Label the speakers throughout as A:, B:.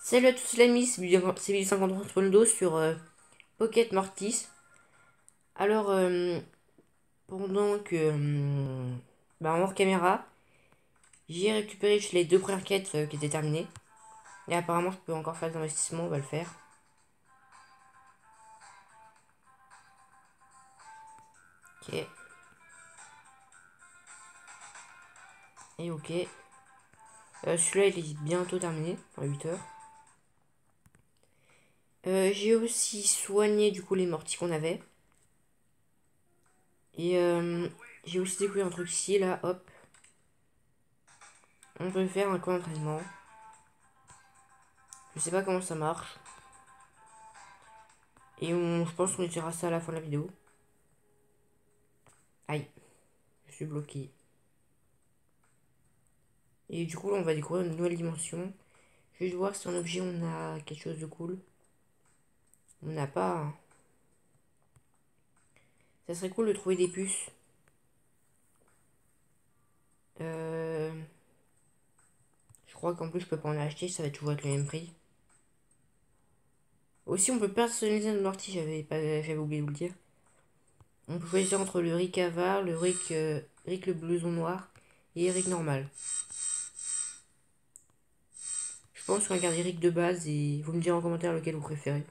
A: Salut à tous les amis, c'est Billy53 sur Pocket Mortis. Alors, pendant que, en hors caméra, j'ai récupéré les deux premières quêtes qui étaient terminées. Et apparemment, je peux encore faire des investissements, on va le faire. Ok. Et ok. Celui-là, il est bientôt terminé, à 8 heures. J'ai aussi soigné du coup les mortis qu'on avait. Et j'ai aussi découvert un truc ici, là, hop. On peut faire un camp d'entraînement. Je sais pas comment ça marche. Et je pense qu'on essaiera ça à la fin de la vidéo. Aïe, je suis bloqué. Et du coup, là, on va découvrir une nouvelle dimension. Je vais juste voir si en objet on a quelque chose de cool. On n'a pas, hein. Ça serait cool de trouver des puces. Je crois qu'en plus je peux pas en acheter, ça va toujours être le même prix. Aussi, on peut personnaliser notre morty, j'avais oublié de vous le dire. On peut choisir entre le Rick Avar, le Rick le blouson noir et Rick normal. Je pense qu'on va garder Rick de base et vous me direz en commentaire lequel vous préférez.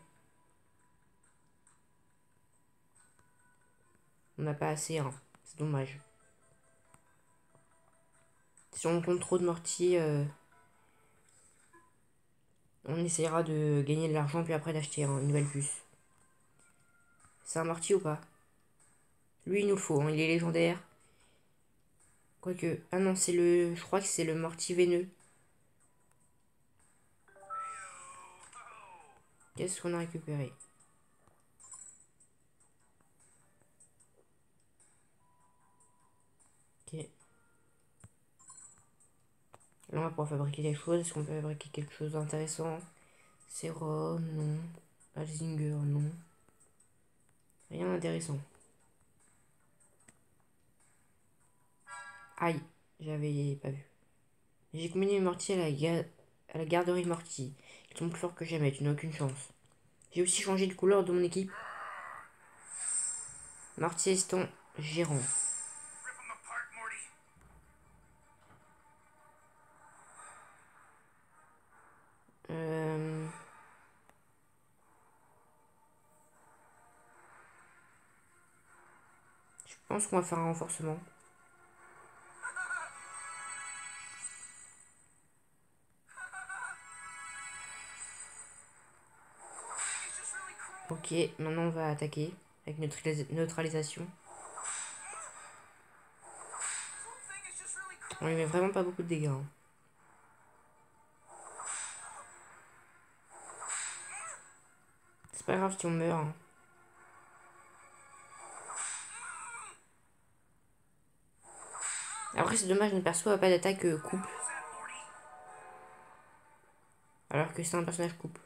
A: On n'a pas assez, hein. C'est dommage. Si on compte trop de mortiers, on essaiera de gagner de l'argent puis après d'acheter une nouvelle puce. C'est un mortier ou pas? Lui, il nous le faut, hein, il est légendaire. Quoique, ah non, c'est le, je crois que c'est le mortier veineux. Qu'est-ce qu'on a récupéré? Ok. Là, on va pouvoir fabriquer des choses. Est-ce qu'on peut fabriquer quelque chose d'intéressant? Sérum, non. Alzinger, non. Rien d'intéressant. Aïe, j'avais pas vu. J'ai combiné mes mortiers à la garderie mortier. Ils sont plus forts que jamais, tu n'as aucune chance. J'ai aussi changé de couleur de mon équipe. Mortier Eston gérant. Euh... Je pense qu'on va faire un renforcement. Ok, maintenant on va attaquer avec neutralisation. On lui met vraiment pas beaucoup de dégâts, hein. C'est pas grave si on meurt, hein. Après c'est dommage, notre perso a pas d'attaque coupe. Alors que c'est un personnage coupe.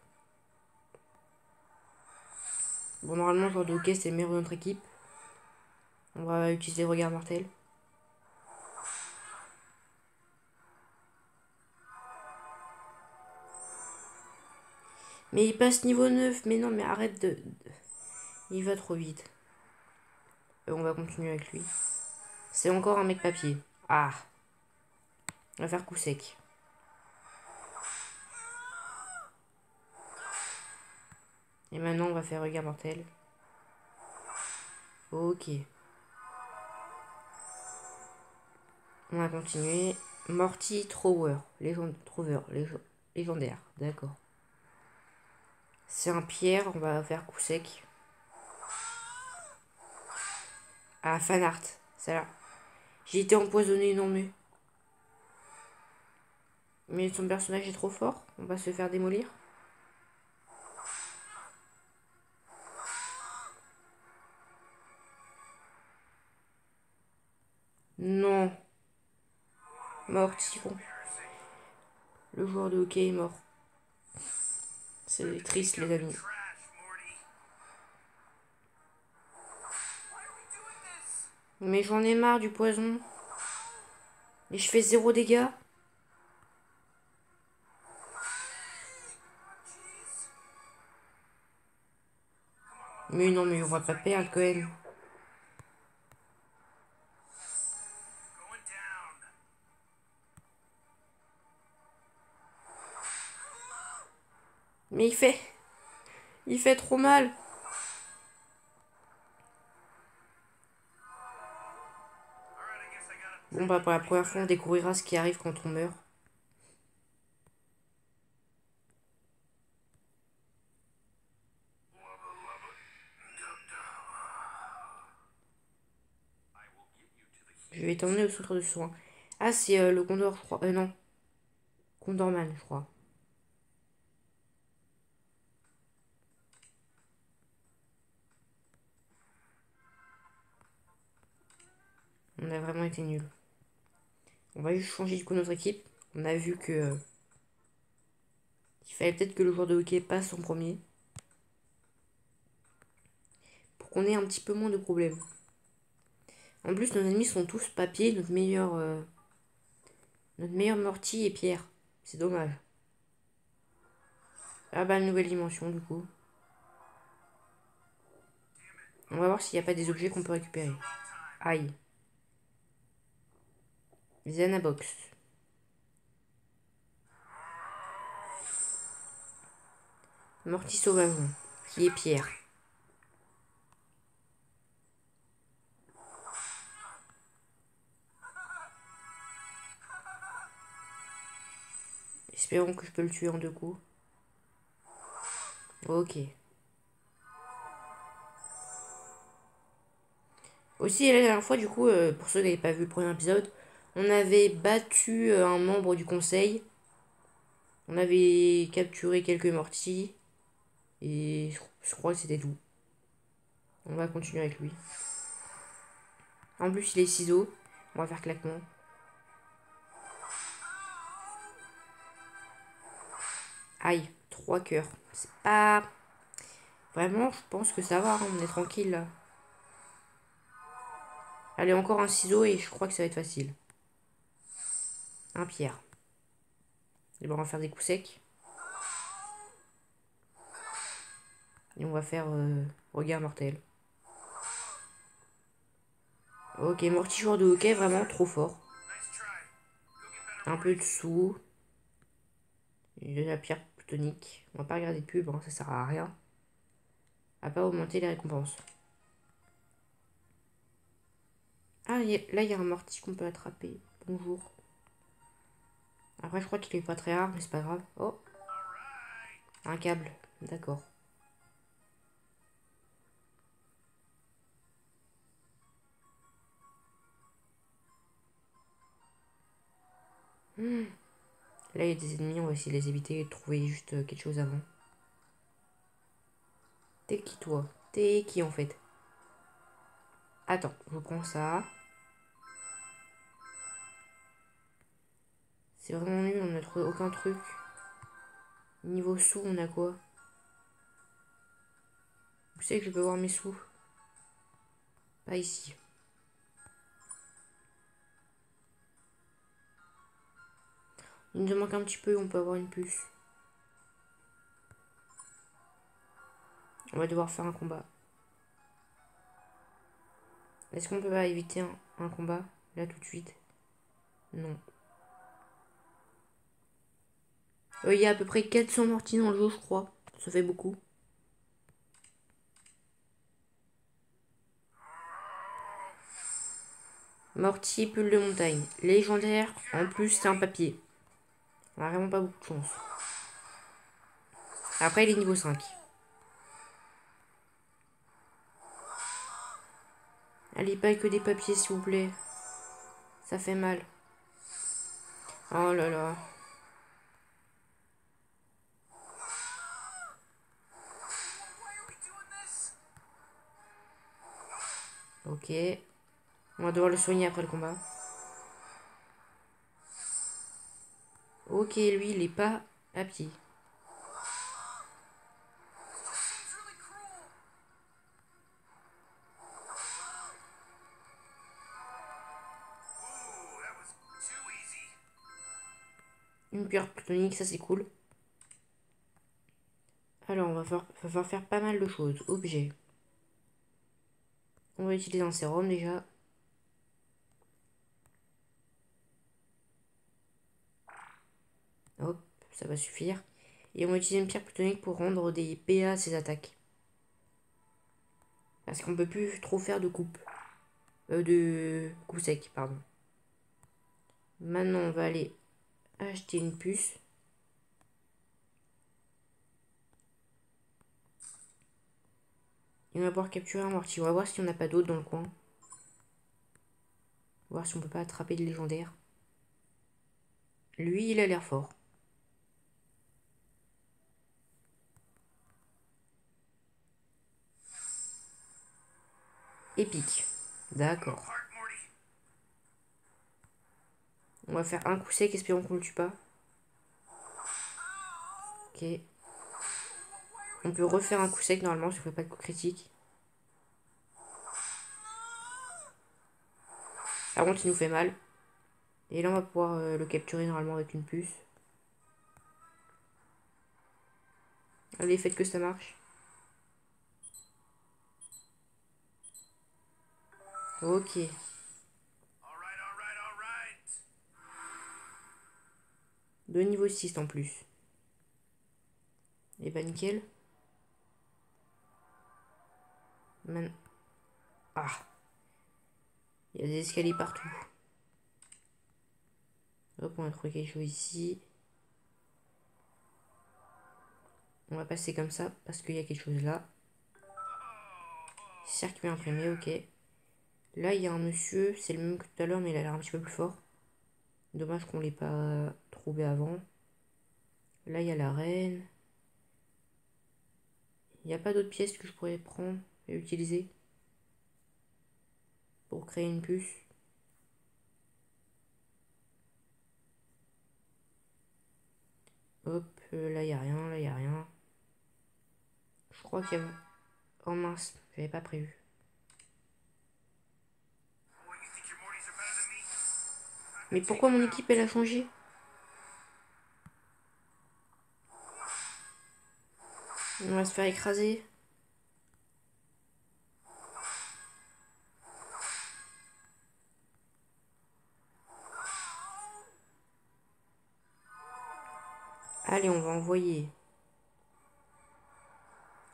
A: Bon, normalement, le joueur de hockey, c'est le meilleur de notre équipe. On va utiliser regard mortel. Mais il passe niveau 9. Mais non, mais arrête de... Il va trop vite. On va continuer avec lui. C'est encore un mec papier. Ah. On va faire coup sec. Et maintenant, on va faire regard mortel. Ok. On va continuer. Morty Thrower. Légendaire. D'accord. C'est un pierre. On va faire coup sec. Ah, fan art. C'est là. J'ai été empoisonné, non mais son personnage est trop fort. On va se faire démolir. Non. Morty. Le joueur de hockey est mort. C'est triste, les amis. Mais j'en ai marre du poison. Et je fais 0 dégâts. Mais non, mais on va pas perdre quand même. Mais il fait... Il fait trop mal. Bon bah pour la première fois on découvrira ce qui arrive quand on meurt. Je vais t'emmener au centre de soins. Ah c'est le Condor je crois. Non. Condorman je crois. On a vraiment été nuls. On va juste changer du coup notre équipe. On a vu que... il fallait peut-être que le joueur de hockey passe en premier. Pour qu'on ait un petit peu moins de problèmes. En plus nos ennemis sont tous papier. Notre meilleur Morty et Pierre. C'est dommage. Ah bah nouvelle dimension du coup. On va voir s'il n'y a pas des objets qu'on peut récupérer. Aïe. Xanabox. Morty Sauvageon. Qui est Pierre. Espérons que je peux le tuer en 2 coups. Ok. Aussi, la dernière fois, du coup, pour ceux qui n'avaient pas vu le premier épisode, on avait battu un membre du conseil. On avait capturé quelques mortis. Et je crois que c'était tout. On va continuer avec lui. En plus, il est ciseaux. On va faire claquement. Aïe, 3 cœurs. C'est pas... Vraiment, je pense que ça va. Hein, on est tranquille là. Allez, encore un ciseau et je crois que ça va être facile. Un pierre. Et bon, on va faire des coups secs. Et on va faire regard mortel. Ok, Morty joueur de hockey, vraiment trop fort. Un peu de sous. Et de la pierre plutonique. On va pas regarder de pub, hein, ça sert à rien. À pas augmenter les récompenses. Ah, là, il y a un Morty qu'on peut attraper. Bonjour. Après, je crois qu'il est pas très rare, mais c'est pas grave. Oh, un câble. D'accord. Là, il y a des ennemis, on va essayer de les éviter et de trouver juste quelque chose avant. T'es qui, toi? T'es qui, en fait? Attends, je prends ça. C'est vraiment nul, on n'a trouvé aucun truc. Niveau sous, on a quoi? Vous savez que je peux voir mes sous? Pas ici. Il nous manque un petit peu, on peut avoir une puce. On va devoir faire un combat. Est-ce qu'on peut pas éviter un combat là tout de suite? Non. Il y a à peu près 400 mortis dans le jeu, je crois. Ça fait beaucoup. Morty, pull de montagne. Légendaire. En plus, c'est un papier. On a vraiment pas beaucoup de chance. Après, il est niveau 5. Allez, pas que des papiers, s'il vous plaît. Ça fait mal. Oh là là. Ok. On va devoir le soigner après le combat. Ok, lui, il est pas à pied. Une pierre plutonique, ça c'est cool. Alors, va falloir faire pas mal de choses. Objet. On va utiliser un sérum déjà. Hop, ça va suffire. Et on va utiliser une pierre plutonique pour rendre des PA à ses attaques. Parce qu'on peut plus trop faire de coupe. De coup sec, pardon. Maintenant, on va aller acheter une puce. Et on va pouvoir capturer un mortier. On va voir si on n'a pas d'autres dans le coin. Voir si on peut pas attraper le légendaire. Lui, il a l'air fort. Épique. D'accord. On va faire un coup sec, espérons qu'on ne le tue pas. Ok. On peut refaire un coup sec normalement si on fait pas de coup critique. Par contre, il nous fait mal. Et là, on va pouvoir le capturer normalement avec une puce. Allez, faites que ça marche. Ok. De niveau 6 en plus. Et bah nickel. Ah. Il y a des escaliers partout. Hop, on va trouver quelque chose ici. On va passer comme ça parce qu'il y a quelque chose là. Circuit imprimé, ok. Là, il y a un monsieur, c'est le même que tout à l'heure, mais il a l'air un petit peu plus fort. Dommage qu'on l'ait pas trouvé avant. Là, il y a la reine. Il n'y a pas d'autres pièces que je pourrais prendre et utiliser pour créer une puce. Hop, là, il n'y a rien, là, il n'y a rien. Je crois qu'il y a... Oh mince, j'avais pas prévu. Mais pourquoi mon équipe, elle a changé? On va se faire écraser. Allez, on va envoyer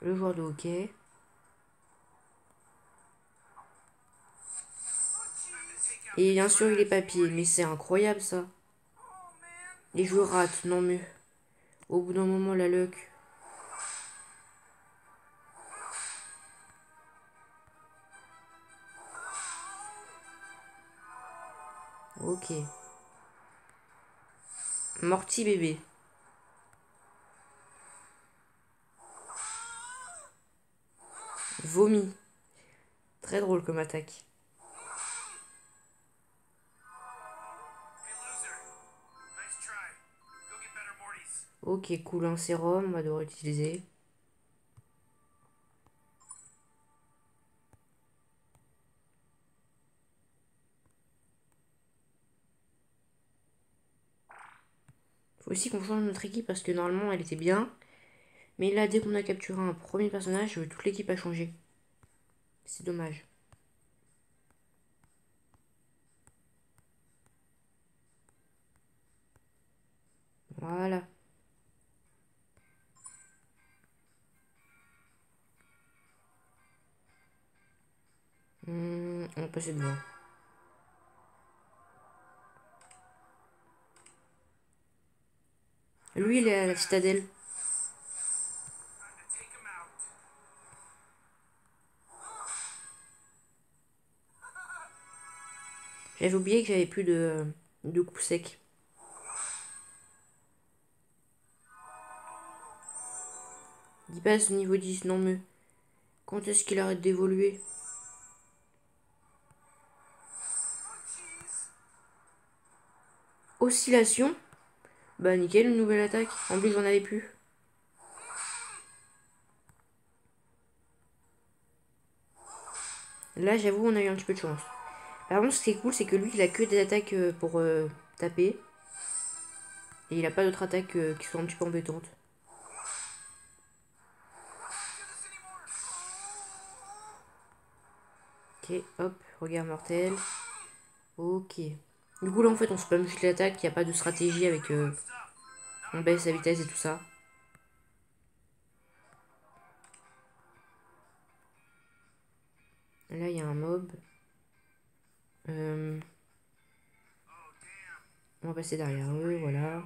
A: le joueur de hockey. Et bien sûr, il est papier. Mais c'est incroyable, ça. Et je rate. Non, mais... Au bout d'un moment, la luck. Ok. Morty bébé. Vomi. Très drôle comme attaque. Ok, cool, un sérum, on va devoir utiliser. Faut aussi qu'on change notre équipe parce que normalement elle était bien. Mais là, dès qu'on a capturé un premier personnage, toute l'équipe a changé. C'est dommage. Voilà. On va passer devant. Lui, il est à la citadelle. J'avais oublié que j'avais plus de coups secs. Il passe au niveau 10, non mais... Quand est-ce qu'il arrête d'évoluer? Oscillation? Bah nickel, une nouvelle attaque. En plus, j'en avais plus. Là, j'avoue, on a eu un petit peu de chance. Par contre, ce qui est cool, c'est que lui, il a que des attaques pour taper. Et il a pas d'autres attaques qui sont un petit peu embêtantes. Ok, hop, regard mortel. Ok. Du coup là en fait on spamme juste l'attaque, il n'y a pas de stratégie avec on baisse la vitesse et tout ça. Là il y a un mob. On va passer derrière eux, voilà.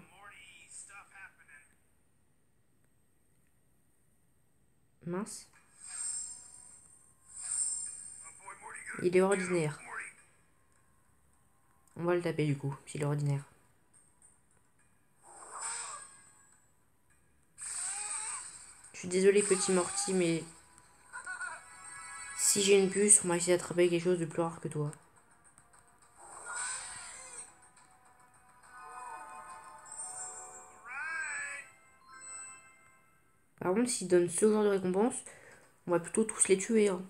A: Mince. Il est ordinaire. On va le taper du coup, s'il est ordinaire. Je suis désolé petit Morty, mais si j'ai une puce, on va essayer d'attraper quelque chose de plus rare que toi. Par contre, s'ils donnent ce genre de récompense, on va plutôt tous les tuer. Hein.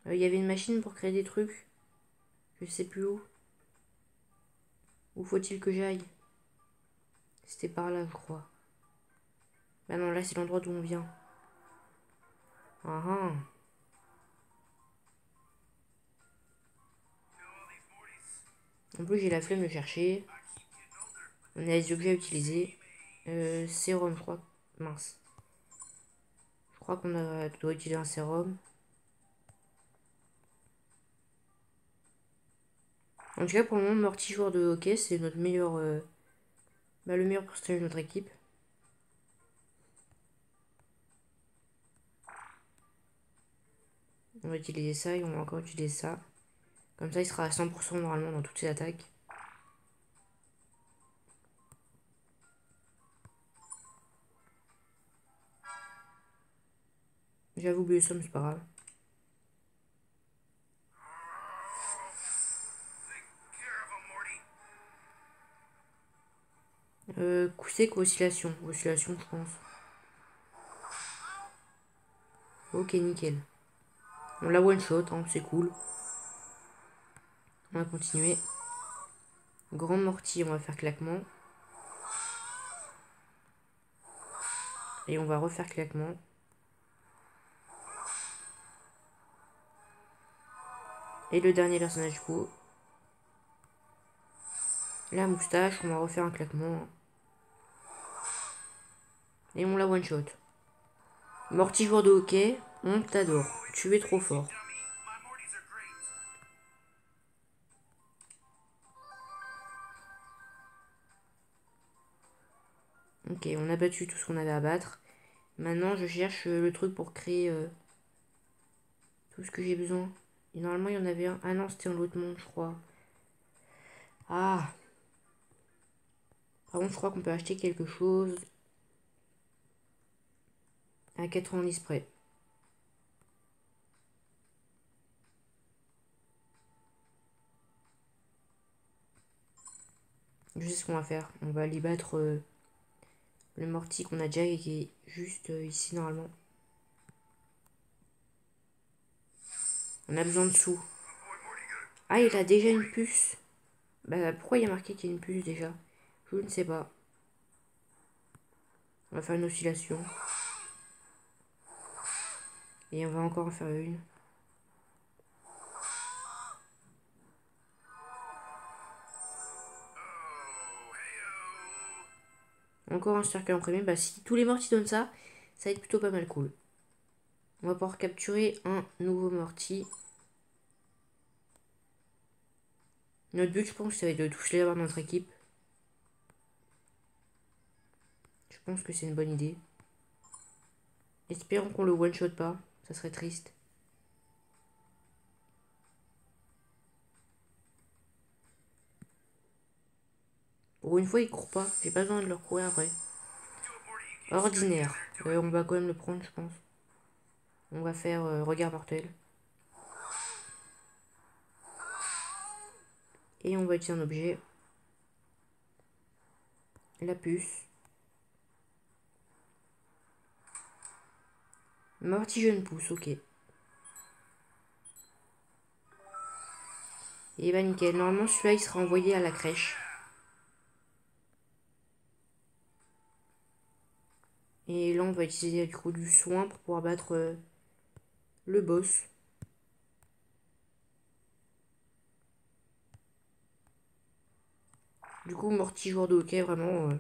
A: Il y avait une machine pour créer des trucs. Je sais plus où. Où faut-il que j'aille? C'était par là, je crois. Bah non, là c'est l'endroit d'où on vient. Ah ah. En plus, j'ai la flemme de chercher. On a les objets à utiliser. Sérum, je crois. Mince. Je crois qu'on doit utiliser un sérum. En tout cas, pour le moment, Morty, joueur de hockey, c'est notre meilleur. Le meilleur personnage de notre équipe. On va utiliser ça et on va encore utiliser ça. Comme ça, il sera à 100% normalement dans toutes ses attaques. J'avoue oublié ça, mais c'est pas grave. Coup sec ou oscillation? Oscillation, je pense. Ok, nickel. On l'a one shot, hein, c'est cool. On va continuer. Grand mortier, on va faire claquement. Et on va refaire claquement. Et le dernier personnage du coup. La moustache, on va refaire un claquement. Et on la one shot. Morty joueur de hockey, on t'adore. Tu es trop fort. Ok, on a battu tout ce qu'on avait à battre. Maintenant, je cherche le truc pour créer tout ce que j'ai besoin. Et normalement, il y en avait un. Ah non, c'était un autre monde, je crois. Ah. Par contre, je crois qu'on peut acheter quelque chose à 90 près. Je sais ce qu'on va faire. On va aller battre le Morty qu'on a déjà et qui est juste ici normalement. On a besoin de sous. Ah, il a déjà une puce. Bah, pourquoi il y a marqué qu'il y a une puce déjà? Je ne sais pas. On va faire une oscillation. Et on va encore en faire une. Encore un cercle imprimé. Bah, si tous les Morty donnent ça, ça va être plutôt pas mal cool. On va pouvoir capturer un nouveau Morty. Notre but, je pense, ça va être de tous les avoir dans notre équipe. Je pense que c'est une bonne idée. Espérons qu'on le one-shot pas. Ça serait triste. Pour une fois, il court pas. J'ai pas besoin de leur courir après. Ordinaire. On va quand même le prendre, je pense. On va faire regard mortel. Et on va utiliser un objet. La puce. Morty jeune pousse, ok. Et bah nickel. Normalement, celui-là, il sera envoyé à la crèche. Et là, on va utiliser du coup du soin pour pouvoir battre le boss. Du coup, Morty, joueur de hockey, vraiment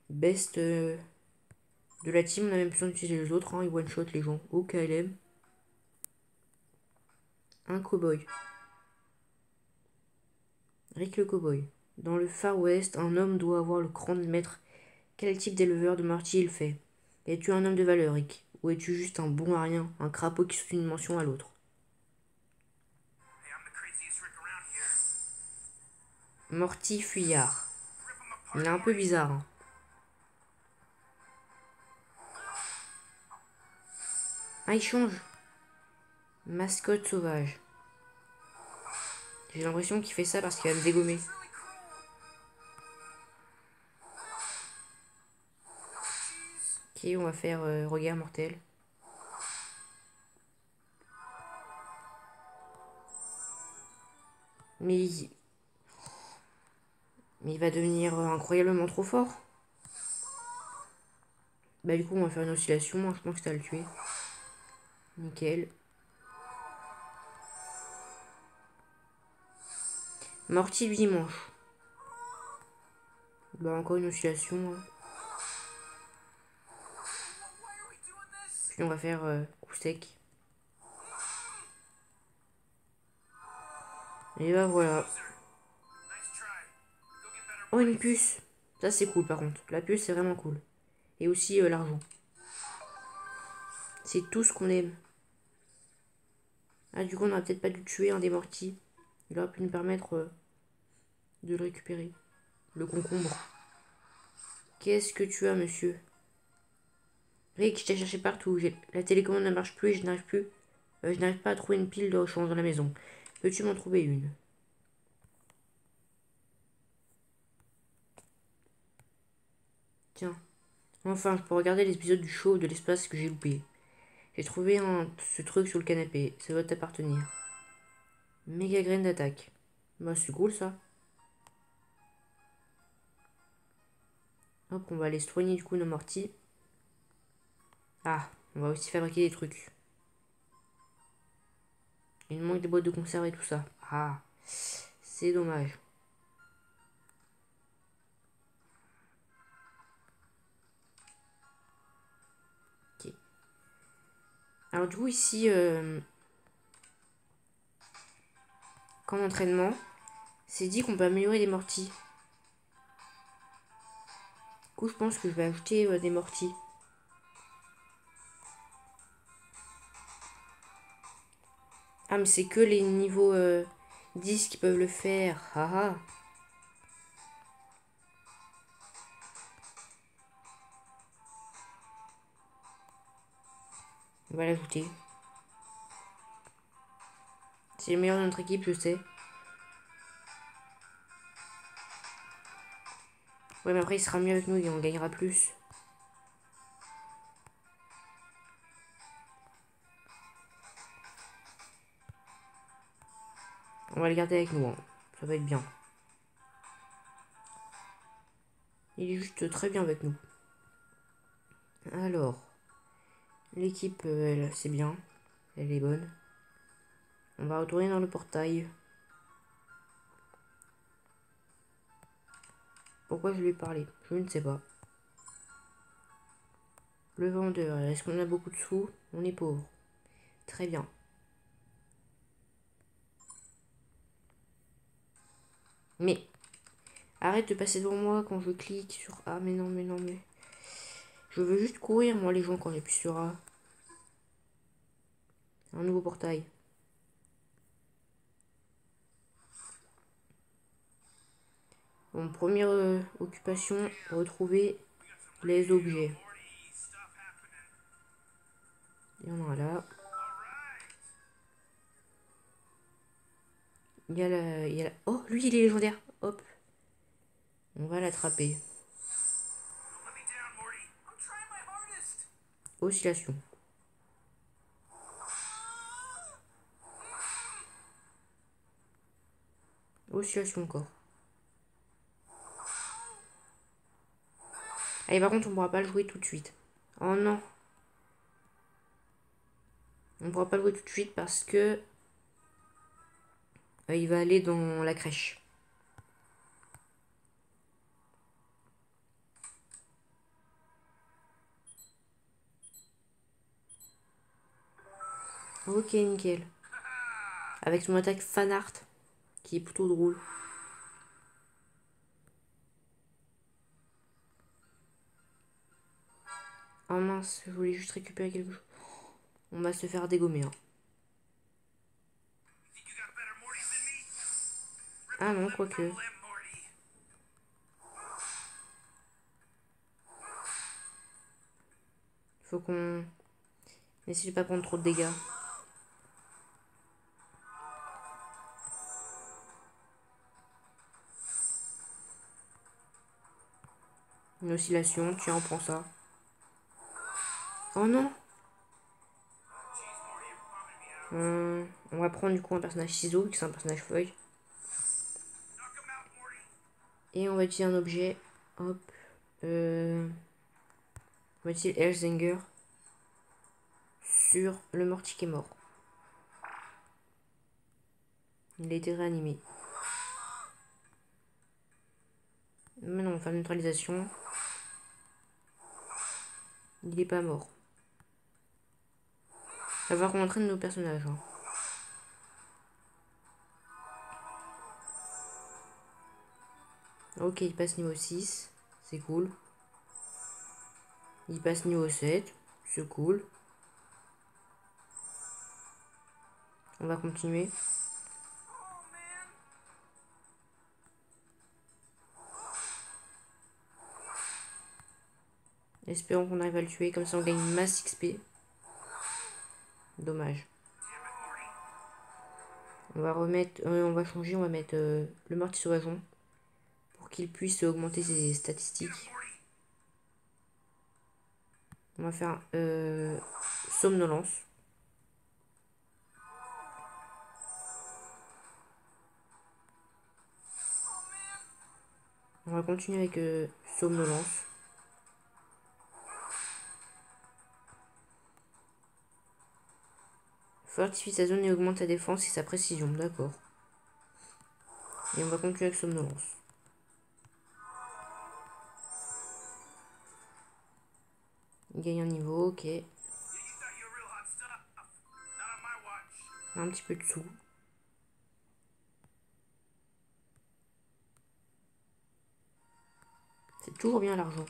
A: best de la team. On a même besoin d'utiliser les autres. Hein. Il one-shot les gens au KLM. Un cowboy. Rick le cowboy. Dans le Far West, un homme doit avoir le cran de maître. Quel type d'éleveur de Morty il fait? Es-tu un homme de valeur, Rick? Ou es-tu juste un bon à rien, un crapaud qui saute d'une dimension à l'autre? Morty fuyard. Il est un peu bizarre. Hein. Ah, il change. Mascotte sauvage. J'ai l'impression qu'il fait ça parce qu'il va me dégommer. Ok, on va faire regard mortel. Mais il va devenir incroyablement trop fort. Bah du coup on va faire une oscillation, moi je pense que ça va le tuer. Nickel. Morty du dimanche. Bah encore une oscillation. Hein. Puis on va faire coup sec. Et bah voilà. Oh une puce. Ça c'est cool par contre. La puce c'est vraiment cool. Et aussi l'argent. C'est tout ce qu'on aime. Ah du coup on aurait peut-être pas dû tuer un des Morty. Il aurait pu nous permettre de le récupérer. Le concombre. Qu'est-ce que tu as monsieur? Rick, je t'ai cherché partout. La télécommande ne marche plus et je n'arrive plus. Je n'arrive pas à trouver une pile de rechange dans la maison. Peux-tu m'en trouver une? Tiens. Enfin, je peux regarder l'épisode du show de l'espace que j'ai loupé. J'ai trouvé ce truc sur le canapé. Ça doit t'appartenir. Méga graine d'attaque. Bah, c'est cool ça. Hop, on va aller soigner du coup nos Morty. Ah, on va aussi fabriquer des trucs. Il manque des boîtes de conserve et tout ça. Ah, c'est dommage. Ok. Alors du coup ici, comme entraînement, c'est dit qu'on peut améliorer les Morty. Du coup, je pense que je vais ajouter des Morty. Ah, mais c'est que les niveaux 10 qui peuvent le faire. Ah ah. On va l'ajouter. C'est le meilleur de notre équipe, je sais. Ouais, mais après, il sera mieux avec nous et on gagnera plus. On va le garder avec nous. Hein. Ça va être bien. Il est juste très bien avec nous. Alors, l'équipe, elle, c'est bien. Elle est bonne. On va retourner dans le portail. Pourquoi je lui ai parlé? Je ne sais pas. Le vendeur, est-ce qu'on a beaucoup de sous? On est pauvre. Très bien. Mais, arrête de passer devant moi quand je clique sur A. Mais non, mais non, mais... Je veux juste courir, moi, les gens, quand j'appuie sur A. Un nouveau portail. Bon, première occupation, retrouver les objets. Il y en a là. Il y a la... Oh, lui, il est légendaire. Hop. On va l'attraper. Oscillation. Oscillation encore. Allez, par contre, on pourra pas le jouer tout de suite. Oh non. On pourra pas le jouer tout de suite parce que il va aller dans la crèche. Ok, nickel. Avec son attaque fan art, qui est plutôt drôle. Oh mince, je voulais juste récupérer quelque chose. On va se faire dégommer. Hein. Ah non, quoique. Faut qu'on essaie de pas prendre trop de dégâts. Une oscillation, tiens, on prend ça. Oh non. On va prendre du coup un personnage ciseau, qui c'est un personnage feuille. Et on va utiliser un objet. Hop. On va utiliser Elzinger sur le mortier qui est mort. Il a été réanimé. Mais non, on va faire une neutralisation. Il est pas mort. Il va falloir qu'on entraîne nos personnages. Hein. Ok, il passe niveau 6. C'est cool. Il passe niveau 7. C'est cool. On va continuer. Espérons qu'on arrive à le tuer. Comme ça, on gagne une masse XP. Dommage. On va remettre... on va changer. On va mettre le mortier sauvageon. Pour qu'il puisse augmenter ses statistiques. On va faire somnolence. On va continuer avec somnolence. Fortifie sa zone et augmente sa défense et sa précision. D'accord. Et on va continuer avec somnolence. Il gagne un niveau, ok. Un petit peu de sous. C'est toujours bien l'argent.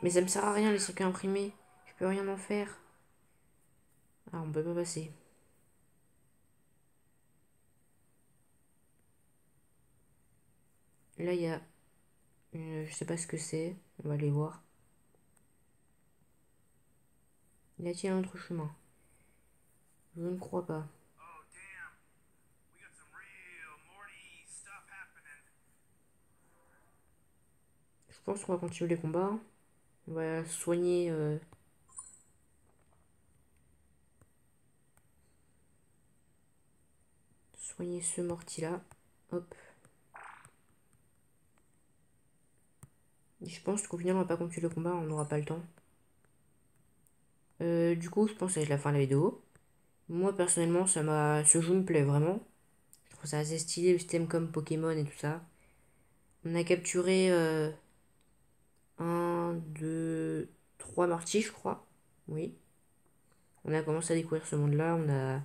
A: Mais ça me sert à rien les circuits imprimés. Je peux rien en faire. Ah, on peut pas passer. Là, il y a... je sais pas ce que c'est. On va aller voir. Y a-t-il un autre chemin? Je ne crois pas. Je pense qu'on va continuer les combats. On va soigner... soigner ce mortier-là. Hop. Et je pense qu'au final, on va pas continuer le combat. On n'aura pas le temps. Du coup, je pense que ça va être la fin de la vidéo. Moi, personnellement, ce jeu me plaît vraiment. Je trouve ça assez stylé, le système comme Pokémon et tout ça. On a capturé 1, 2, 3 mortiers, je crois. Oui. On a commencé à découvrir ce monde-là. On a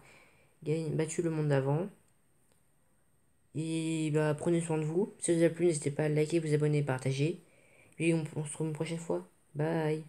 A: battu le monde d'avant. Et bah, prenez soin de vous. Si ça vous a plu, n'hésitez pas à liker, vous abonner, partager. Et on se retrouve une prochaine fois. Bye.